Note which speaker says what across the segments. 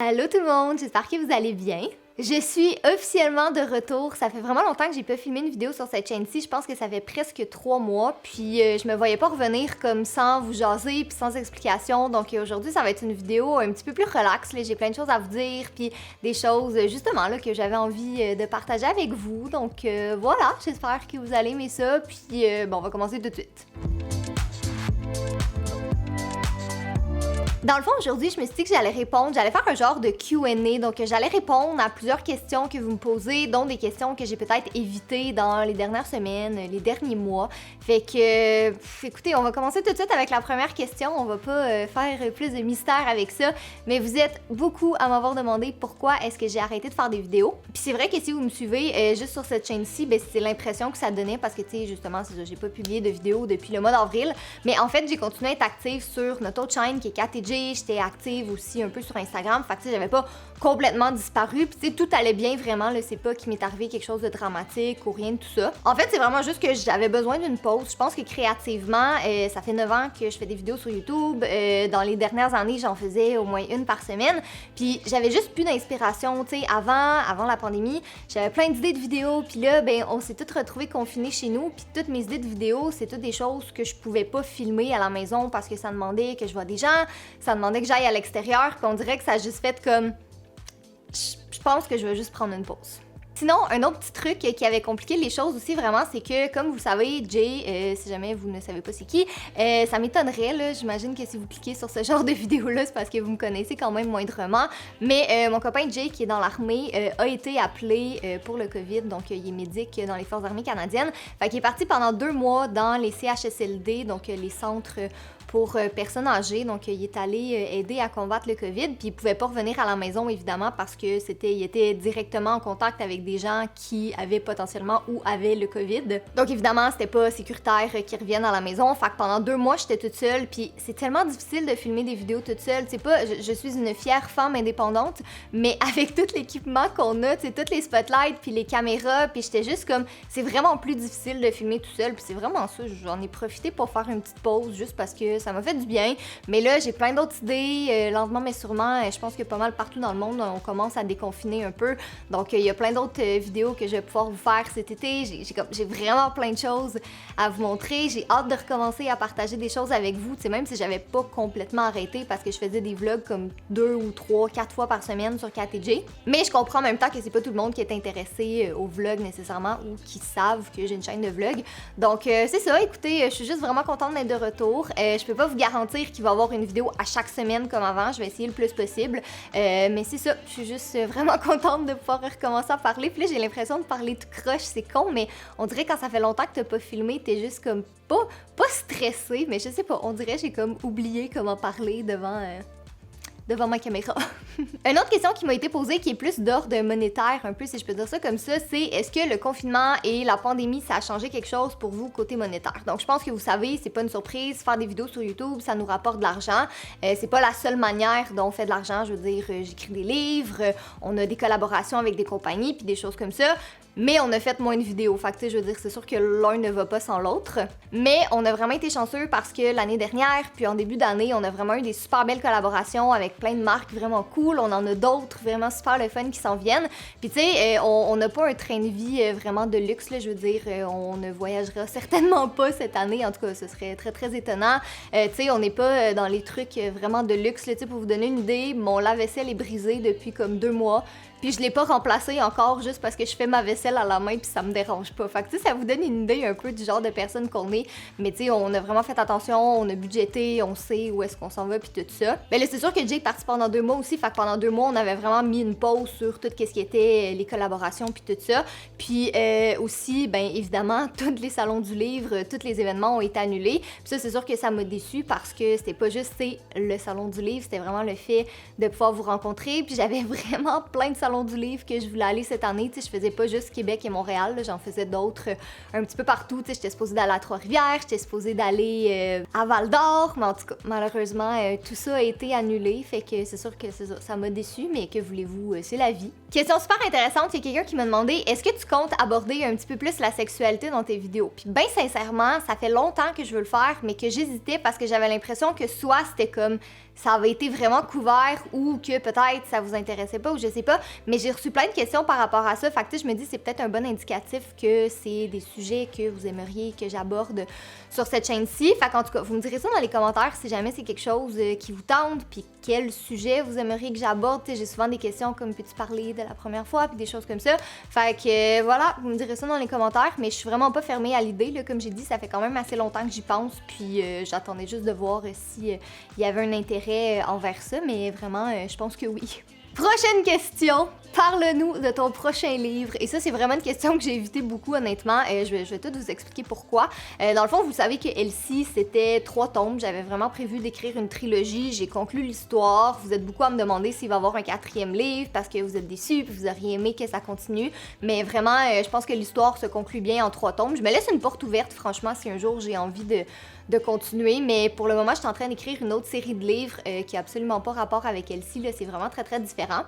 Speaker 1: Allô tout le monde, j'espère que vous allez bien. Je suis officiellement de retour. Ça fait vraiment longtemps que j'ai pas filmé une vidéo sur cette chaîne-ci. Je pense que ça fait presque 3 mois. Puis je me voyais pas revenir comme sans vous jaser puis sans explication. Donc aujourd'hui, ça va être une vidéo un petit peu plus relax. J'ai plein de choses à vous dire puis des choses justement là, que j'avais envie de partager avec vous. Donc voilà, j'espère que vous allez aimer ça. Puis bon, on va commencer tout de suite. Dans le fond, aujourd'hui, je me suis dit que j'allais faire un genre de Q&A, donc j'allais répondre à plusieurs questions que vous me posez, dont des questions que j'ai peut-être évitées dans les dernières semaines, les derniers mois. Fait que, écoutez, on va commencer tout de suite avec la première question, on va pas faire plus de mystère avec ça, mais vous êtes beaucoup à m'avoir demandé pourquoi est-ce que j'ai arrêté de faire des vidéos. Puis c'est vrai que si vous me suivez juste sur cette chaîne-ci, ben c'est l'impression que ça donnait parce que, tu sais, justement, c'est ça, j'ai pas publié de vidéos depuis le mois d'avril, mais en fait, j'ai continué à être active sur notre autre chaîne qui est KTG. J'étais active aussi un peu sur Instagram, fait que j'avais pas complètement disparu, puis tu sais, tout allait bien vraiment, là, c'est pas qu'il m'est arrivé quelque chose de dramatique ou rien de tout ça. En fait, c'est vraiment juste que j'avais besoin d'une pause. Je pense que créativement, ça fait 9 ans que je fais des vidéos sur YouTube. Dans les dernières années, j'en faisais au moins une par semaine, puis j'avais juste plus d'inspiration, tu sais, avant la pandémie, j'avais plein d'idées de vidéos, puis là, ben, on s'est toutes retrouvés confinés chez nous, puis toutes mes idées de vidéos, c'est toutes des choses que je pouvais pas filmer à la maison parce que ça demandait que je vois des gens, ça demandait que j'aille à l'extérieur, puis on dirait que ça a juste fait comme... Je pense que je vais juste prendre une pause. Sinon, un autre petit truc qui avait compliqué les choses aussi vraiment, c'est que, comme vous savez, Jay, si jamais vous ne savez pas c'est qui, ça m'étonnerait, là, j'imagine que si vous cliquez sur ce genre de vidéo-là, c'est parce que vous me connaissez quand même moindrement, mais mon copain Jay, qui est dans l'armée, a été appelé pour le COVID, donc il est médic dans les Forces armées canadiennes, fait qu'il est parti pendant 2 mois dans les CHSLD, donc les centres pour personnes âgées, donc il est allé aider à combattre le COVID, puis il pouvait pas revenir à la maison évidemment parce que il était directement en contact avec des gens qui avaient potentiellement ou avaient le COVID. Donc évidemment, c'était pas sécuritaire qu'ils reviennent à la maison, fait que pendant 2 mois, j'étais toute seule, puis c'est tellement difficile de filmer des vidéos toute seule, tu sais pas, je suis une fière femme indépendante, mais avec tout l'équipement qu'on a, tu sais, toutes les spotlights, puis les caméras, puis j'étais juste comme, c'est vraiment plus difficile de filmer tout seul, puis c'est vraiment ça, j'en ai profité pour faire une petite pause juste parce que ça m'a fait du bien, mais là j'ai plein d'autres idées, lentement mais sûrement, je pense que pas mal partout dans le monde on commence à déconfiner un peu, donc il y a plein d'autres vidéos que je vais pouvoir vous faire cet été, j'ai vraiment plein de choses à vous montrer, j'ai hâte de recommencer à partager des choses avec vous, tu sais, même si j'avais pas complètement arrêté parce que je faisais des vlogs comme 2 ou 3, 4 fois par semaine sur KTG, mais je comprends en même temps que c'est pas tout le monde qui est intéressé aux vlogs nécessairement ou qui savent que j'ai une chaîne de vlogs, donc c'est ça, écoutez, je suis juste vraiment contente d'être de retour, je peux pas vous garantir qu'il va y avoir une vidéo à chaque semaine comme avant, je vais essayer le plus possible, mais c'est ça, je suis juste vraiment contente de pouvoir recommencer à parler, puis là j'ai l'impression de parler tout croche, c'est con, mais on dirait quand ça fait longtemps que t'as pas filmé, t'es juste comme pas stressé, mais je sais pas, on dirait j'ai comme oublié comment parler devant ma caméra. Une autre question qui m'a été posée, qui est plus d'ordre monétaire, un peu si je peux dire ça comme ça, c'est est-ce que le confinement et la pandémie, ça a changé quelque chose pour vous côté monétaire? Donc je pense que vous savez, c'est pas une surprise, faire des vidéos sur YouTube, ça nous rapporte de l'argent. C'est pas la seule manière dont on fait de l'argent, je veux dire, j'écris des livres, on a des collaborations avec des compagnies, puis des choses comme ça. Mais on a fait moins de vidéos, fait que je veux dire, c'est sûr que l'un ne va pas sans l'autre. Mais on a vraiment été chanceux parce que l'année dernière, puis en début d'année, on a vraiment eu des super belles collaborations avec plein de marques vraiment cool. On en a d'autres vraiment super le fun qui s'en viennent. Puis tu sais, on n'a pas un train de vie vraiment de luxe, là, je veux dire, on ne voyagera certainement pas cette année, en tout cas, ce serait très très étonnant. Tu sais, on n'est pas dans les trucs vraiment de luxe, là, tu sais, pour vous donner une idée, mon lave-vaisselle est brisé depuis comme 2 mois. Puis je l'ai pas remplacé encore juste parce que je fais ma vaisselle à la main puis ça me dérange pas. Fait que tu sais, ça vous donne une idée un peu du genre de personne qu'on est. Mais tu sais, on a vraiment fait attention, on a budgété, on sait où est-ce qu'on s'en va puis tout ça. Mais là, c'est sûr que Jay est parti pendant 2 mois aussi. Fait que pendant 2 mois, on avait vraiment mis une pause sur tout ce qui était les collaborations puis tout ça. Puis aussi, ben évidemment, tous les salons du livre, tous les événements ont été annulés. Puis ça, c'est sûr que ça m'a déçue parce que c'était pas juste le salon du livre, c'était vraiment le fait de pouvoir vous rencontrer. Puis j'avais vraiment plein de salons du livre que je voulais aller cette année, tu sais, je faisais pas juste Québec et Montréal, j'en faisais d'autres un petit peu partout, tu sais, j'étais supposée d'aller à Trois-Rivières, j'étais supposée d'aller à Val-d'Or, mais en tout cas, malheureusement, tout ça a été annulé, fait que c'est sûr que ça m'a déçue, mais que voulez-vous, c'est la vie. Question super intéressante, il y a quelqu'un qui m'a demandé, est-ce que tu comptes aborder un petit peu plus la sexualité dans tes vidéos? Puis ben sincèrement, ça fait longtemps que je veux le faire, mais que j'hésitais parce que j'avais l'impression que soit c'était comme ça avait été vraiment couvert ou que peut-être ça vous intéressait pas ou je sais pas. Mais j'ai reçu plein de questions par rapport à ça. Fait que je me dis c'est peut-être un bon indicatif que c'est des sujets que vous aimeriez que j'aborde sur cette chaîne-ci. Fait qu'en tout cas, vous me direz ça dans les commentaires si jamais c'est quelque chose qui vous tente, puis quel sujet vous aimeriez que j'aborde. J'ai souvent des questions comme peux-tu parler de la première fois, puis des choses comme ça. Fait que voilà, vous me direz ça dans les commentaires, mais je suis vraiment pas fermée à l'idée, là, comme j'ai dit, ça fait quand même assez longtemps que j'y pense, puis j'attendais juste de voir si il y avait un intérêt envers ça, mais vraiment, je pense que oui. Prochaine question, parle-nous de ton prochain livre. Et ça, c'est vraiment une question que j'ai évité beaucoup, honnêtement. Je vais tout vous expliquer pourquoi. Dans le fond, vous savez que Elsie, c'était 3 tomes. J'avais vraiment prévu d'écrire une trilogie. J'ai conclu l'histoire. Vous êtes beaucoup à me demander s'il va y avoir un 4e livre parce que vous êtes déçus puis vous auriez aimé que ça continue. Mais vraiment, je pense que l'histoire se conclut bien en 3 tomes. Je me laisse une porte ouverte, franchement, si un jour j'ai envie de continuer, mais pour le moment, je suis en train d'écrire une autre série de livres qui a absolument pas rapport avec Elsie, là, c'est vraiment très très différent.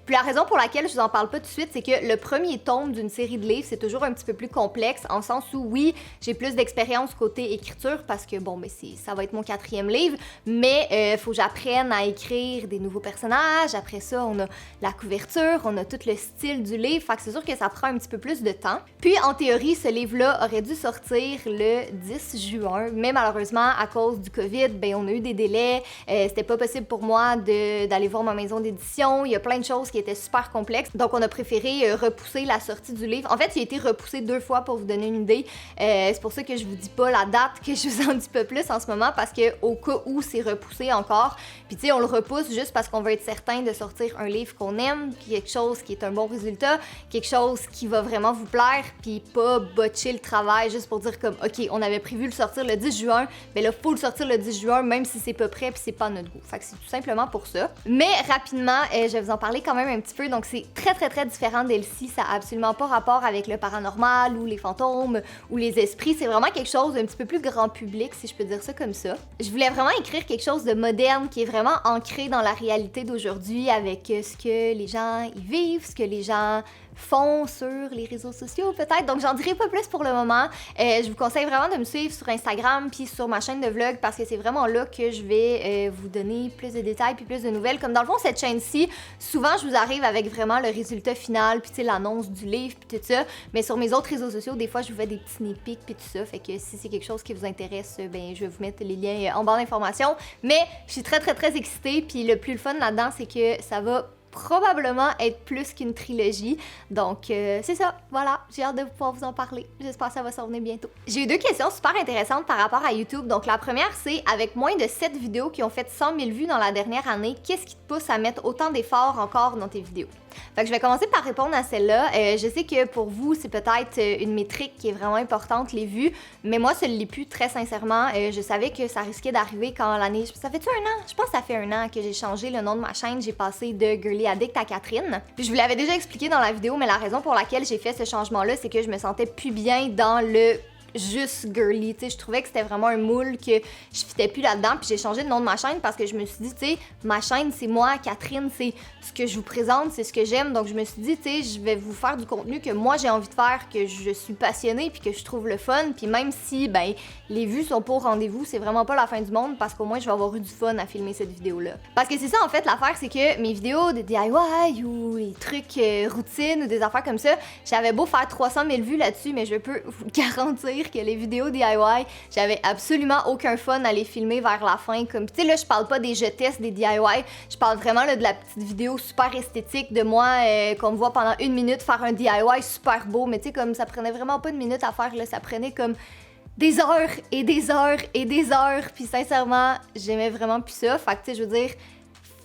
Speaker 1: Puis la raison pour laquelle je vous en parle pas tout de suite, c'est que le premier tome d'une série de livres, c'est toujours un petit peu plus complexe, en sens où oui, j'ai plus d'expérience côté écriture, parce que bon, mais ça va être mon 4e livre, mais faut que j'apprenne à écrire des nouveaux personnages, après ça, on a la couverture, on a tout le style du livre, fait que c'est sûr que ça prend un petit peu plus de temps. Puis en théorie, ce livre-là aurait dû sortir le 10 juin, mais malheureusement, à cause du COVID, ben on a eu des délais. C'était pas possible pour moi d'aller voir ma maison d'édition. Il y a plein de choses qui étaient super complexes. Donc, on a préféré repousser la sortie du livre. En fait, il a été repoussé 2 fois pour vous donner une idée. C'est pour ça que je vous dis pas la date, que je vous en dis pas plus en ce moment, parce que au cas où c'est repoussé encore, puis tu sais, on le repousse juste parce qu'on veut être certain de sortir un livre qu'on aime, quelque chose qui est un bon résultat, quelque chose qui va vraiment vous plaire, puis pas botcher le travail juste pour dire comme, OK, on avait prévu le sortir le 10 juin, mais là, faut le sortir le 10 juin, même si c'est pas prêt puis c'est pas notre goût. Fait que c'est tout simplement pour ça. Mais rapidement, je vais vous en parler quand même un petit peu. Donc, c'est très, très, très différent d'Elsie. Ça a absolument pas rapport avec le paranormal ou les fantômes ou les esprits. C'est vraiment quelque chose d'un petit peu plus grand public, si je peux dire ça comme ça. Je voulais vraiment écrire quelque chose de moderne qui est vraiment ancré dans la réalité d'aujourd'hui avec ce que les gens y vivent, ce que les gens font sur les réseaux sociaux peut-être, donc j'en dirai pas plus pour le moment. Je vous conseille vraiment de me suivre sur Instagram puis sur ma chaîne de vlog parce que c'est vraiment là que je vais vous donner plus de détails puis plus de nouvelles. Comme dans le fond, cette chaîne-ci, souvent je vous arrive avec vraiment le résultat final puis tu sais l'annonce du livre puis tout ça, mais sur mes autres réseaux sociaux, des fois je vous fais des petits sneak peeks puis tout ça, fait que si c'est quelque chose qui vous intéresse, ben je vais vous mettre les liens en barre d'informations. Mais je suis très très très excitée puis le plus fun là-dedans, c'est que ça va probablement être plus qu'une trilogie. Donc, c'est ça. Voilà. J'ai hâte de pouvoir vous en parler. J'espère que ça va s'en venir bientôt. J'ai eu 2 questions super intéressantes par rapport à YouTube. Donc, la première, c'est avec moins de 7 vidéos qui ont fait 100 000 vues dans la dernière année, qu'est-ce qui te pousse à mettre autant d'efforts encore dans tes vidéos? Fait que je vais commencer par répondre à celle-là. Je sais que pour vous, c'est peut-être une métrique qui est vraiment importante, les vues, mais moi, ça ne l'est plus très sincèrement. Je savais que ça risquait d'arriver quand l'année... Ça fait-tu 1 an? Je pense que ça fait 1 an que j'ai changé le nom de ma chaîne. J'ai passé de Girly Addict à Catherine. Puis je vous l'avais déjà expliqué dans la vidéo, mais la raison pour laquelle j'ai fait ce changement-là, c'est que je me sentais plus bien dans le juste girly, tu sais, je trouvais que c'était vraiment un moule que je fitais plus là-dedans, puis j'ai changé le nom de ma chaîne parce que je me suis dit, tu sais, ma chaîne, c'est moi, Catherine, c'est ce que je vous présente, c'est ce que j'aime, donc je me suis dit, tu sais, je vais vous faire du contenu que moi j'ai envie de faire, que je suis passionnée, puis que je trouve le fun, puis même si, ben, les vues sont pas au rendez-vous, c'est vraiment pas la fin du monde, parce qu'au moins je vais avoir eu du fun à filmer cette vidéo-là. Parce que c'est ça, en fait, l'affaire, c'est que mes vidéos de DIY ou les trucs routines ou des affaires comme ça, j'avais beau faire 300 000 vues là-dessus, mais je peux vous garantir que les vidéos DIY, j'avais absolument aucun fun à les filmer vers la fin. Comme, tu sais, là, je parle pas des je teste, des DIY, je parle vraiment là, de la petite vidéo super esthétique de moi qu'on me voit pendant 1 minute faire un DIY super beau, mais tu sais, comme ça prenait vraiment pas 1 minute à faire, là, ça prenait comme des heures et des heures et des heures, puis sincèrement, j'aimais vraiment plus ça. Fait que, tu sais, je veux dire,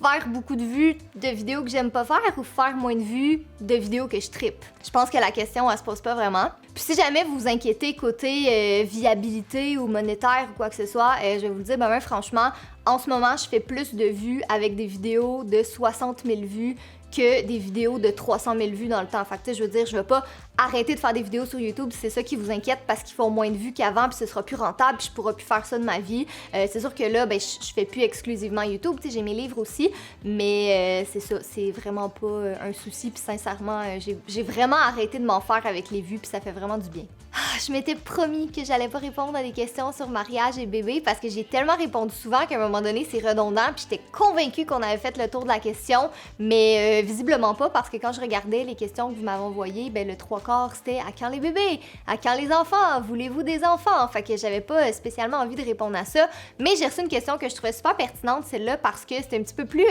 Speaker 1: faire beaucoup de vues de vidéos que j'aime pas faire ou faire moins de vues de vidéos que je trippe? Je pense que la question, elle se pose pas vraiment. Puis si jamais vous vous inquiétez côté viabilité ou monétaire ou quoi que ce soit, je vais vous le dire, ben franchement, en ce moment, je fais plus de vues avec des vidéos de 60 000 vues que des vidéos de 300 000 vues dans le temps. Fait que, je veux dire, je vais pas arrêter de faire des vidéos sur YouTube si c'est ça qui vous inquiète parce qu'ils font moins de vues qu'avant puis ce sera plus rentable puis je pourrai plus faire ça de ma vie. C'est sûr que là, ben, je fais plus exclusivement YouTube, tu sais, j'ai mes livres aussi, mais c'est ça, c'est vraiment pas un souci puis sincèrement, j'ai vraiment arrêté de m'en faire avec les vues puis ça fait vraiment du bien. Je m'étais promis que j'allais pas répondre à des questions sur mariage et bébé parce que j'ai tellement répondu souvent qu'à un moment donné, c'est redondant. Puis j'étais convaincue qu'on avait fait le tour de la question, mais visiblement pas parce que quand je regardais les questions que vous m'avez envoyées, ben le 3/4 c'était à quand les bébés, à quand les enfants, voulez-vous des enfants? Fait que j'avais pas spécialement envie de répondre à ça. Mais j'ai reçu une question que je trouvais super pertinente, celle-là, parce que c'était un petit peu plus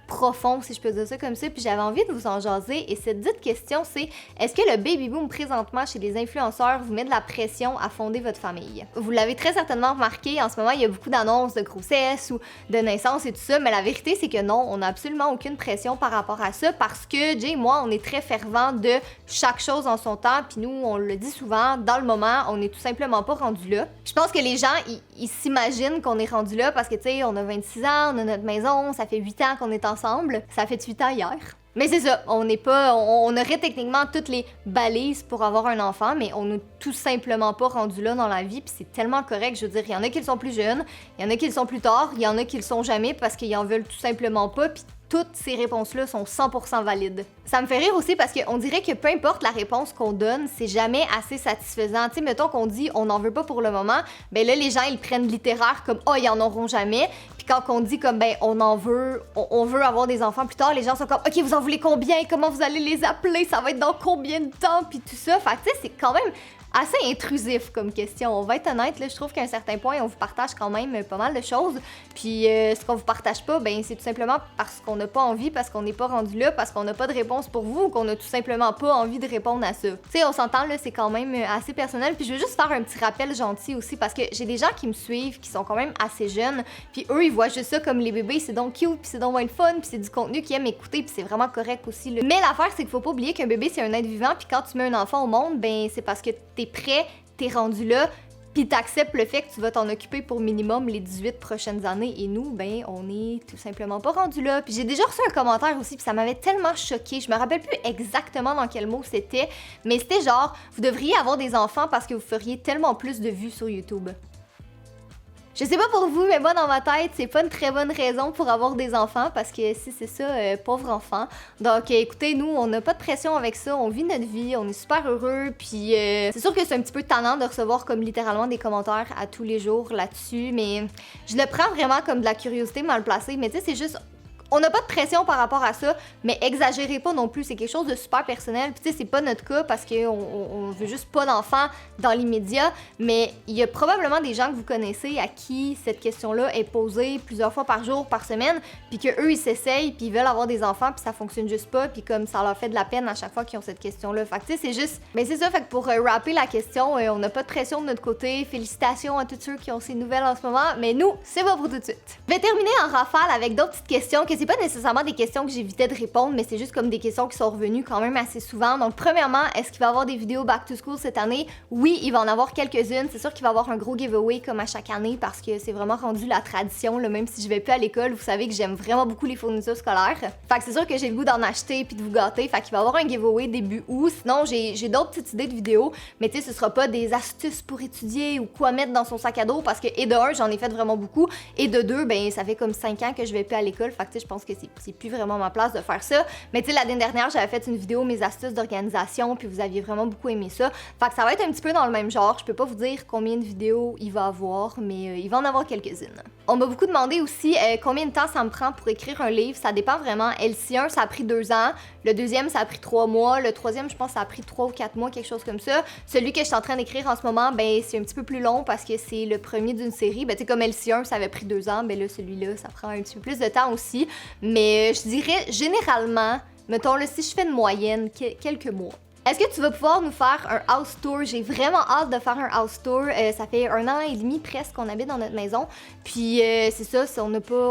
Speaker 1: profond, si je peux dire ça comme ça, puis j'avais envie de vous en jaser. Et cette dite question, c'est: est-ce que le baby boom présentement chez les influenceurs vous met de la pression à fonder votre famille? Vous l'avez très certainement remarqué, en ce moment, il y a beaucoup d'annonces de grossesse ou de naissance et tout ça, mais la vérité, c'est que non, on n'a absolument aucune pression par rapport à ça parce que Jay et moi, on est très fervents de chaque chose en son temps, puis nous, on le dit souvent, dans le moment, on n'est tout simplement pas rendu là. Je pense que les gens, ils s'imaginent qu'on est rendu là parce que, tu sais, on a 26 ans, on a notre maison, ça fait 8 ans qu'on est ensemble, ça fait 8 ans hier. Mais c'est ça, on aurait techniquement toutes les balises pour avoir un enfant, mais on n'est tout simplement pas rendu là dans la vie, puis c'est tellement correct. Je veux dire, il y en a qui le sont plus jeunes, il y en a qui le sont plus tard, il y en a qui le sont jamais parce qu'ils en veulent tout simplement pas, puis toutes ces réponses-là sont 100% valides. Ça me fait rire aussi parce qu'on dirait que peu importe la réponse qu'on donne, c'est jamais assez satisfaisant. Tu sais, mettons qu'on dit on n'en veut pas pour le moment, ben là les gens ils prennent littéraire comme oh ils en auront jamais. Puis quand on dit comme ben on en veut, on veut avoir des enfants plus tard, les gens sont comme ok vous en voulez combien, comment vous allez les appeler, ça va être dans combien de temps, puis tout ça. Fait que tu sais c'est quand même assez intrusif comme question. On va être honnête, là, je trouve qu'à un certain point, on vous partage quand même pas mal de choses. Puis ce qu'on vous partage pas, ben c'est tout simplement parce qu'on n'a pas envie, parce qu'on n'est pas rendu là, parce qu'on n'a pas de réponse pour vous ou qu'on a tout simplement pas envie de répondre à ça. Tu sais, on s'entend, là, c'est quand même assez personnel. Puis je veux juste faire un petit rappel gentil aussi parce que j'ai des gens qui me suivent, qui sont quand même assez jeunes, puis eux, ils voient juste ça comme les bébés, c'est donc cute, puis c'est donc le fun, puis c'est du contenu qu'ils aiment écouter, puis c'est vraiment correct aussi, là. Mais l'affaire, c'est qu'il faut pas oublier qu'un bébé, c'est un être vivant, puis quand tu mets un enfant au monde, ben c'est parce que t'es prêt, t'es rendu là, puis t'acceptes le fait que tu vas t'en occuper pour minimum les 18 prochaines années. Et nous, ben, on est tout simplement pas rendu là. Puis j'ai déjà reçu un commentaire aussi, puis ça m'avait tellement choquée. Je me rappelle plus exactement dans quel mot c'était, mais c'était genre, vous devriez avoir des enfants parce que vous feriez tellement plus de vues sur YouTube. Je sais pas pour vous, mais moi dans ma tête, c'est pas une très bonne raison pour avoir des enfants parce que si c'est ça, pauvre enfant. Donc écoutez, nous, on n'a pas de pression avec ça, on vit notre vie, on est super heureux, puis c'est sûr que c'est un petit peu tannant de recevoir comme littéralement des commentaires à tous les jours là-dessus, mais je le prends vraiment comme de la curiosité mal placée, mais tu sais, c'est juste... On n'a pas de pression par rapport à ça, mais exagérez pas non plus, c'est quelque chose de super personnel. Puis tu sais, c'est pas notre cas parce qu'on veut juste pas d'enfants dans l'immédiat, mais il y a probablement des gens que vous connaissez à qui cette question-là est posée plusieurs fois par jour, par semaine, puis qu'eux, ils s'essayent, puis ils veulent avoir des enfants, puis ça fonctionne juste pas, puis comme ça leur fait de la peine à chaque fois qu'ils ont cette question-là. Fait que tu sais, c'est juste... Mais c'est ça, fait que pour rapper la question, on n'a pas de pression de notre côté. Félicitations à tous ceux qui ont ces nouvelles en ce moment, mais nous, c'est pas pour tout de suite. Je vais terminer en rafale avec d'autres petites questions que c'est pas nécessairement des questions que j'évitais de répondre, mais c'est juste comme des questions qui sont revenues quand même assez souvent. Donc, premièrement, est-ce qu'il va y avoir des vidéos back to school cette année? Oui, il va en avoir quelques-unes. C'est sûr qu'il va y avoir un gros giveaway comme à chaque année parce que c'est vraiment rendu la tradition, là. Même si je vais plus à l'école, vous savez que j'aime vraiment beaucoup les fournitures scolaires. Fait que c'est sûr que j'ai le goût d'en acheter puis de vous gâter. Fait qu'il va y avoir un giveaway début août. Sinon, j'ai d'autres petites idées de vidéos, mais tu sais, ce sera pas des astuces pour étudier ou quoi mettre dans son sac à dos parce que, et de un, j'en ai fait vraiment beaucoup, et de deux, ben, ça fait comme 5 ans que je vais plus à l'école. Fait que tu sais, je pense que c'est plus vraiment ma place de faire ça. Mais tu sais, l'année dernière, j'avais fait une vidéo mes astuces d'organisation, puis vous aviez vraiment beaucoup aimé ça. Fait que ça va être un petit peu dans le même genre. Je peux pas vous dire combien de vidéos il va avoir, mais il va en avoir quelques-unes. On m'a beaucoup demandé aussi combien de temps ça me prend pour écrire un livre. Ça dépend vraiment. LC1, ça a pris 2 ans. Le deuxième, ça a pris 3 mois. Le troisième, je pense, ça a pris 3 ou 4 mois, quelque chose comme ça. Celui que je suis en train d'écrire en ce moment, ben, c'est un petit peu plus long parce que c'est le premier d'une série. Ben, tu sais, comme LC1, ça avait pris 2 ans, ben là, celui-là, ça prend un petit peu plus de temps aussi. Mais je dirais, généralement, mettons, là, si je fais une moyenne, quelques mois. Est-ce que tu vas pouvoir nous faire un house tour? J'ai vraiment hâte de faire un house tour. Ça fait 1 an et demi presque qu'on habite dans notre maison. Puis c'est ça, on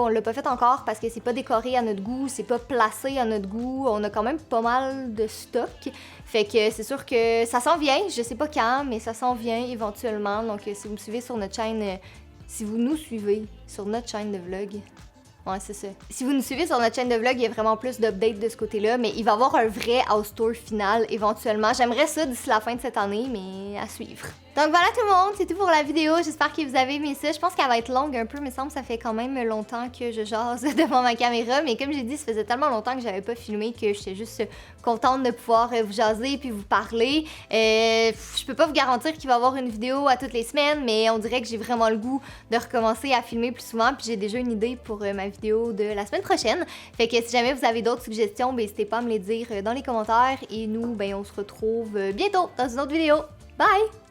Speaker 1: l'a pas fait encore parce que c'est pas décoré à notre goût, c'est pas placé à notre goût. On a quand même pas mal de stock. Fait que c'est sûr que ça s'en vient. Je sais pas quand, mais ça s'en vient éventuellement. Donc si vous me suivez sur notre chaîne, si vous nous suivez sur notre chaîne de vlog... Ouais, c'est ça. Si vous nous suivez sur notre chaîne de vlog, il y a vraiment plus d'updates de ce côté-là, mais il va y avoir un vrai house tour final éventuellement. J'aimerais ça d'ici la fin de cette année, mais à suivre. Donc voilà tout le monde, c'est tout pour la vidéo. J'espère que vous avez aimé ça. Je pense qu'elle va être longue un peu, mais il me semble que ça fait quand même longtemps que je jase devant ma caméra. Mais comme j'ai dit, ça faisait tellement longtemps que j'avais pas filmé que j'étais juste contente de pouvoir vous jaser puis vous parler. Je peux pas vous garantir qu'il va y avoir une vidéo à toutes les semaines, mais on dirait que j'ai vraiment le goût de recommencer à filmer plus souvent. Puis j'ai déjà une idée pour ma vidéo de la semaine prochaine. Fait que si jamais vous avez d'autres suggestions, n'hésitez pas à me les dire dans les commentaires. Et nous, on se retrouve bientôt dans une autre vidéo. Bye!